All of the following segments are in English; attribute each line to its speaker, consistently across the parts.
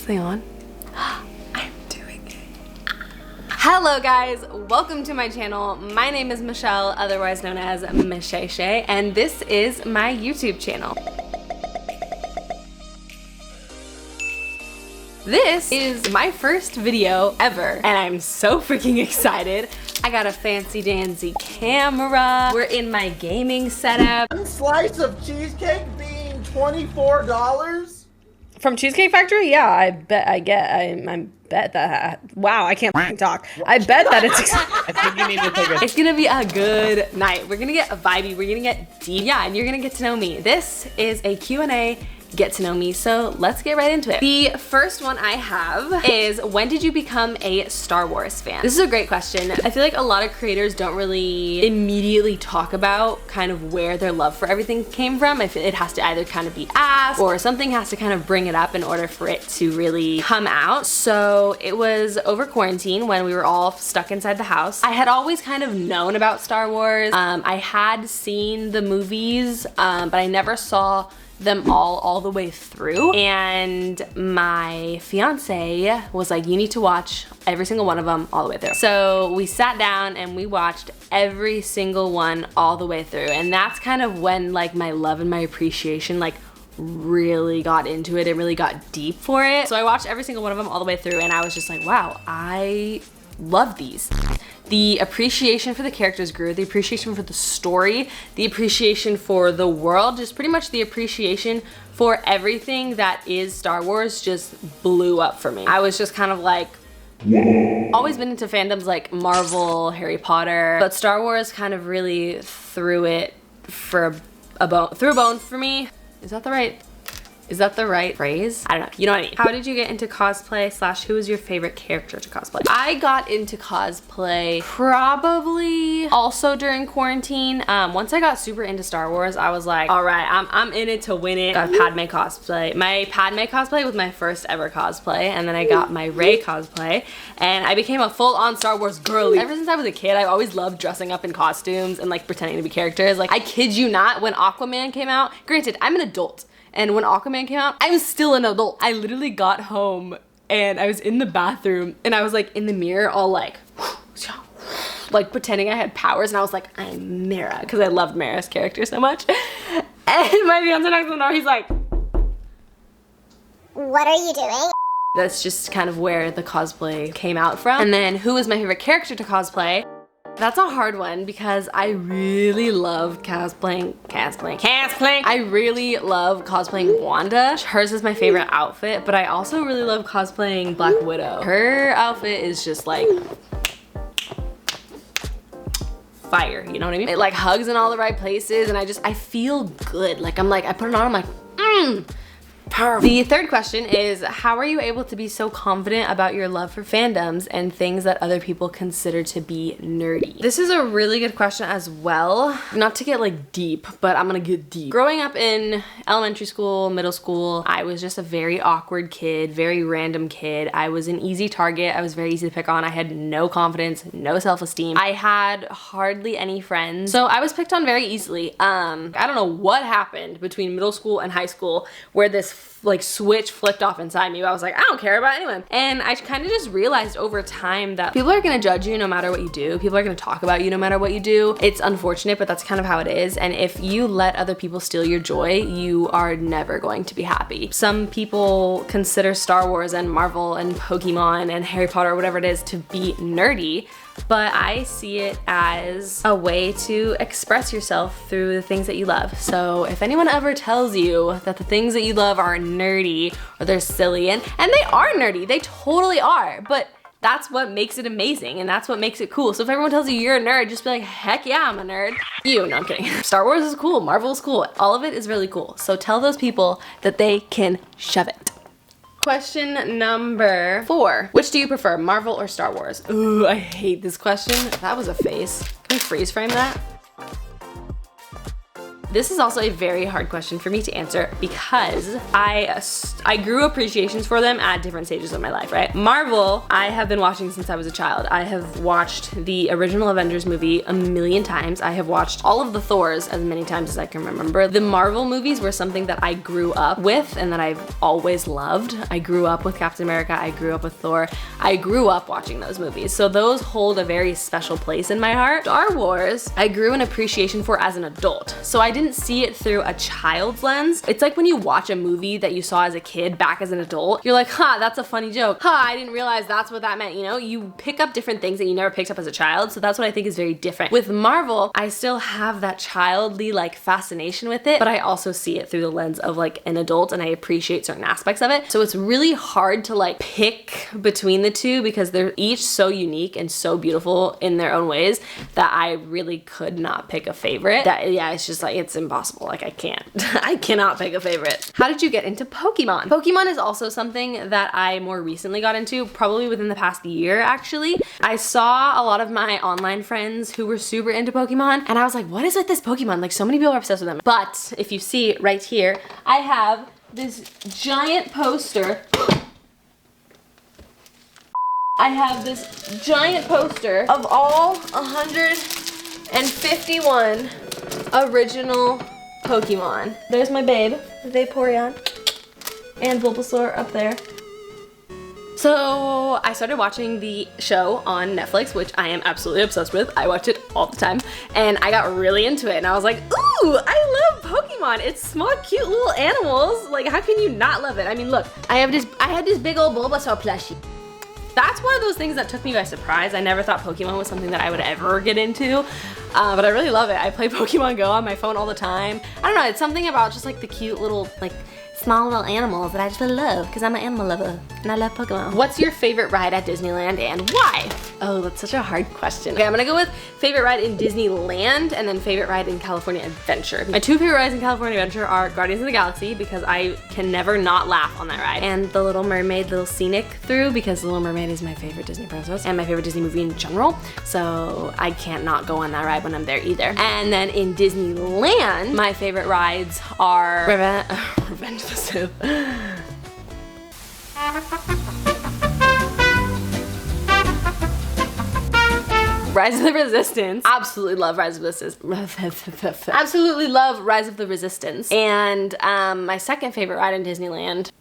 Speaker 1: this thing on? I'm doing it. Hello guys, welcome to my channel. My name is Michelle, otherwise known as Mishayshay, and this is my YouTube channel. This is my first video ever, and I'm so freaking excited. I got a fancy dancy camera. We're in my gaming setup.
Speaker 2: One slice of cheesecake being $24?
Speaker 1: From Cheesecake Factory? Yeah, I bet that, wow, I can't talk. I bet that it's,
Speaker 2: I think you need to take a...
Speaker 1: It's gonna be a good night. We're gonna get vibey, we're gonna get deep. Yeah, and you're gonna get to know me. This is a Q&A, get to know me, so let's get right into it. The first one I have is, when did you become a Star Wars fan? This is a great question. I feel like a lot of creators don't really immediately talk about kind of where their love for everything came from. It has to either kind of be asked or something has to kind of bring it up in order for it to really come out. So it was over quarantine when we were all stuck inside the house. I had always kind of known about Star Wars. I had seen the movies, but I never saw them all the way through, and my fiance was like, you need to watch every single one of them all the way through. So we sat down and we watched every single one all the way through, and that's kind of when like my love and my appreciation like really got into it and really got deep for it. So I watched every single one of them all the way through, and I was just like, wow, I love these. The appreciation for the characters grew, the appreciation for the story, the appreciation for the world, just pretty much the appreciation for everything that is Star Wars just blew up for me. I was just kind of like, always been into fandoms like Marvel, Harry Potter, but Star Wars kind of really threw a bone for me. Is that the right phrase? I don't know, you know what I mean. How did you get into cosplay / who was your favorite character to cosplay? I got into cosplay probably also during quarantine. Once I got super into Star Wars, I was like, all right, I'm in it to win it. Got Padme cosplay. My Padme cosplay was my first ever cosplay, and then I got my Rey cosplay, and I became a full-on Star Wars girly. Ever since I was a kid, I always loved dressing up in costumes and like pretending to be characters. Like, I kid you not, when Aquaman came out, granted, I'm an adult, and when Aquaman came out, I was still an adult. I literally got home and I was in the bathroom and I was like in the mirror all like pretending I had powers, and I was like, I'm Mara, because I loved Mara's character so much. And my fiance next to the door, he's like,
Speaker 3: what are you doing?
Speaker 1: That's just kind of where the cosplay came out from. And then who was my favorite character to cosplay? That's a hard one because I really love cosplaying. I really love cosplaying Wanda. Hers is my favorite outfit, but I also really love cosplaying Black Widow. Her outfit is just like fire, you know what I mean? It like hugs in all the right places, and I feel good. Like I put it on, I'm like, powerful. The third question is, how are you able to be so confident about your love for fandoms and things that other people consider to be nerdy? This is a really good question as well. Not to get like deep, but I'm gonna get deep. Growing up in elementary school, middle school, I was just a very awkward kid, very random kid. I was an easy target. I was very easy to pick on. I had no confidence, no self-esteem. I had hardly any friends. So I was picked on very easily. I don't know what happened between middle school and high school where this like switch flipped off inside me. I was like, I don't care about anyone. And I kind of just realized over time that people are gonna judge you no matter what you do. People are gonna talk about you no matter what you do. It's unfortunate, but that's kind of how it is. And if you let other people steal your joy, you are never going to be happy. Some people consider Star Wars and Marvel and Pokemon and Harry Potter, whatever it is, to be nerdy, but I see it as a way to express yourself through the things that you love. So if anyone ever tells you that the things that you love are nerdy or they're silly, and they are nerdy, they totally are, but that's what makes it amazing and that's what makes it cool. So if everyone tells you you're a nerd, just be like, heck yeah, I'm a nerd. No, I'm kidding. Star Wars is cool, Marvel is cool, all of it is really cool. So tell those people that they can shove it. Question number 4. Which do you prefer, Marvel or Star Wars? Ooh, I hate this question. That was a face. Can we freeze frame that? This is also a very hard question for me to answer because I grew appreciations for them at different stages of my life, right? Marvel, I have been watching since I was a child. I have watched the original Avengers movie a million times. I have watched all of the Thors as many times as I can remember. The Marvel movies were something that I grew up with and that I've always loved. I grew up with Captain America, I grew up with Thor. I grew up watching those movies. So those hold a very special place in my heart. Star Wars, I grew an appreciation for as an adult. So I didn't see it through a child's lens. It's like when you watch a movie that you saw as a kid back as an adult, you're like, huh, that's a funny joke. Huh, I didn't realize that's what that meant, you know? You pick up different things that you never picked up as a child. So that's what I think is very different. With Marvel, I still have that childly like fascination with it, but I also see it through the lens of like an adult and I appreciate certain aspects of it. So it's really hard to like pick between the two because they're each so unique and so beautiful in their own ways that I really could not pick a favorite. That, yeah, it's just like, it's impossible. Like I can't. I cannot pick a favorite. How did you get into Pokemon? Pokemon is also something that I more recently got into, probably within the past year actually. I saw a lot of my online friends who were super into Pokemon and I was like, what is with this Pokemon? Like so many people are obsessed with them. But if you see right here, I have this giant poster. I have this giant poster of all 151 original Pokemon. There's my babe, Vaporeon, and Bulbasaur up there. So I started watching the show on Netflix, which I am absolutely obsessed with. I watch it all the time, and I got really into it, and I was like, ooh, I love Pokemon. It's small, cute little animals. Like, how can you not love it? I mean, look, I had this big old Bulbasaur plushie. That's one of those things that took me by surprise. I never thought Pokemon was something that I would ever get into, but I really love it. I play Pokemon Go on my phone all the time. I don't know, it's something about just like the cute little, like, small little animals that I just really love because I'm an animal lover and I love Pokemon. What's your favorite ride at Disneyland and why? Oh, that's such a hard question. Okay, I'm gonna go with favorite ride in Disneyland and then favorite ride in California Adventure. My two favorite rides in California Adventure are Guardians of the Galaxy because I can never not laugh on that ride, and The Little Mermaid Little Scenic Through because The Little Mermaid is my favorite Disney princess and my favorite Disney movie in general, so I can't not go on that ride when I'm there either. And then in Disneyland, my favorite rides are Revenge of the Sith. Rise of the Resistance. Absolutely love Rise of the Resistance. Absolutely love Rise of the Resistance. And my second favorite ride in Disneyland,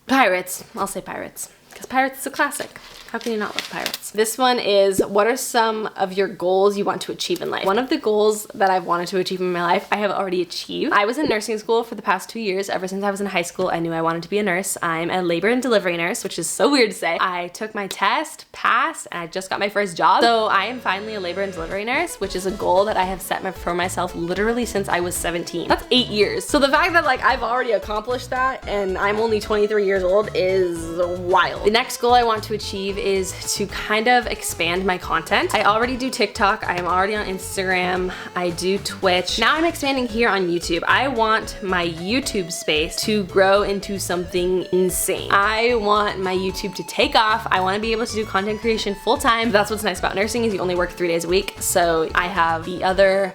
Speaker 1: Pirates. I'll say Pirates because Pirates is a classic. How can you not love Pirates? This one is, what are some of your goals you want to achieve in life? One of the goals that I've wanted to achieve in my life, I have already achieved. I was in nursing school for the past 2 years. Ever since I was in high school, I knew I wanted to be a nurse. I'm a labor and delivery nurse, which is so weird to say. I took my test, passed, and I just got my first job. So I am finally a labor and delivery nurse, which is a goal that I have set for myself literally since I was 17. That's 8 years. So the fact that like I've already accomplished that and I'm only 23 years old is wild. The next goal I want to achieve is to kind of expand my content. I already do TikTok, I am already on Instagram, I do Twitch. Now I'm expanding here on YouTube. I want my YouTube space to grow into something insane. I want my YouTube to take off. I want to be able to do content creation full time. That's what's nice about nursing is you only work 3 days a week. So I have the other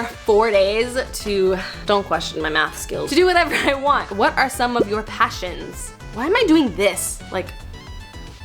Speaker 1: 4 days to, don't question my math skills, to do whatever I want. What are some of your passions? Why am I doing this? Like,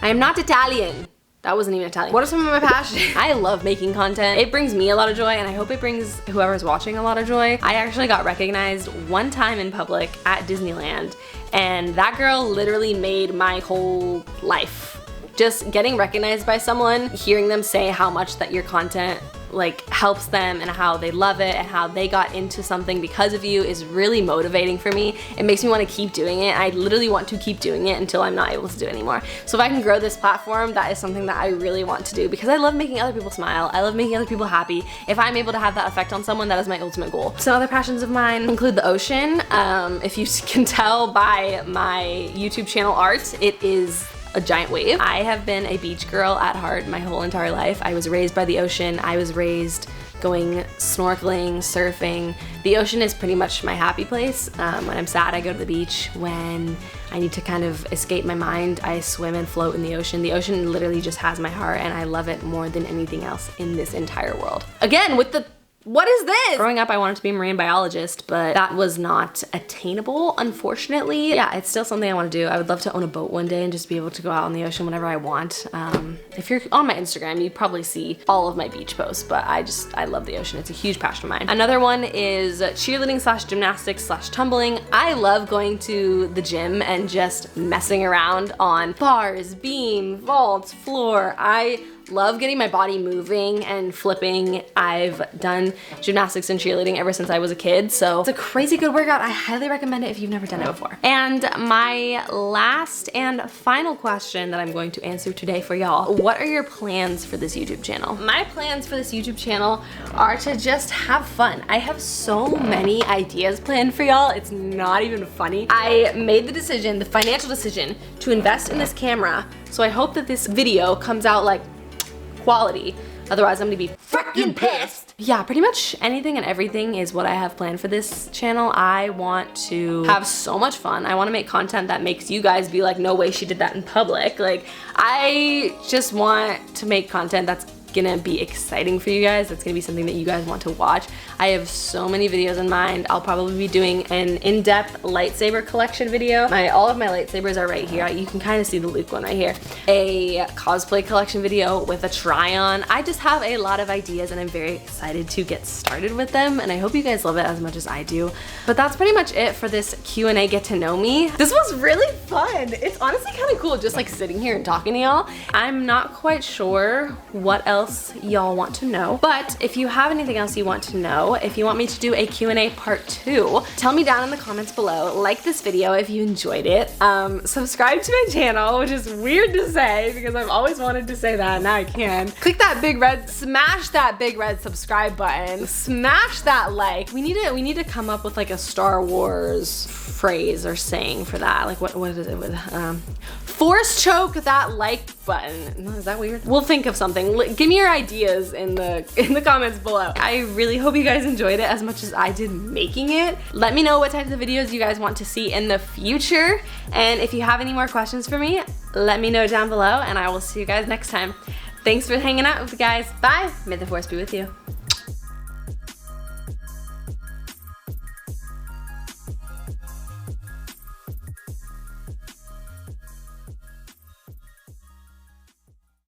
Speaker 1: I am not Italian. That wasn't even Italian. What are some of my passions? I love making content. It brings me a lot of joy and I hope it brings whoever's watching a lot of joy. I actually got recognized one time in public at Disneyland and that girl literally made my whole life. Just getting recognized by someone, hearing them say how much that your content like helps them and how they love it and how they got into something because of you is really motivating for me. It makes me want to keep doing it. I literally want to keep doing it until I'm not able to do it anymore. So if I can grow this platform, that is something that I really want to do because I love making other people smile. I love making other people happy. If I'm able to have that effect on someone, that is my ultimate goal. Some other passions of mine include the ocean. If you can tell by my YouTube channel art, it is a giant wave. I have been a beach girl at heart my whole entire life. I was raised by the ocean. I was raised going snorkeling, surfing. The ocean is pretty much my happy place. When I'm sad, I go to the beach. When I need to kind of escape my mind, I swim and float in the ocean. The ocean literally just has my heart and I love it more than anything else in this entire world. Again, with the What is this? Growing up, I wanted to be a marine biologist, but that was not attainable, unfortunately. Yeah, it's still something I want to do. I would love to own a boat one day and just be able to go out on the ocean whenever I want. If you're on my Instagram, you probably see all of my beach posts, but I love the ocean. It's a huge passion of mine. Another one is cheerleading slash gymnastics slash tumbling. I love going to the gym and just messing around on bars, beam, vaults, floor. I love getting my body moving and flipping. I've done gymnastics and cheerleading ever since I was a kid, so it's a crazy good workout. I highly recommend it if you've never done it before. And my last and final question that I'm going to answer today for y'all, what are your plans for this YouTube channel? My plans for this YouTube channel are to just have fun. I have so many ideas planned for y'all, it's not even funny. I made the decision, the financial decision, to invest in this camera, so I hope that this video comes out like quality. Otherwise, I'm gonna be freaking pissed. Yeah, pretty much anything and everything is what I have planned for this channel. I want to have so much fun. I want to make content that makes you guys be like, no way she did that in public. Like, I just want to make content that's gonna be exciting for you guys. That's gonna be something that you guys want to watch. I have so many videos in mind. I'll probably be doing an in-depth lightsaber collection video. All of my lightsabers are right here. You can kind of see the Luke one right here. A cosplay collection video with a try-on. I just have a lot of ideas and I'm very excited to get started with them, and I hope you guys love it as much as I do. But that's pretty much it for this Q&A get to know me. This was really fun. It's honestly kind of cool just like sitting here and talking to y'all. I'm not quite sure what else y'all want to know, but if you have anything else you want to know, if you want me to do a Q&A part 2, tell me down in the comments below. Like this video if you enjoyed it. Subscribe to my channel, which is weird to say because I've always wanted to say that, now I can. Click that big red, smash that big red subscribe button, smash that like. We need to come up with like a Star Wars phrase or saying for that. Like what is it with force choke that like button. Is that weird? We'll think of something. Give me your ideas in the comments below. I really hope you guys enjoyed it as much as I did making it. Let me know what types of videos you guys want to see in the future, and if you have any more questions for me, let me know down below, and I will see you guys next time. Thanks for hanging out with me, guys. Bye. May the force be with you.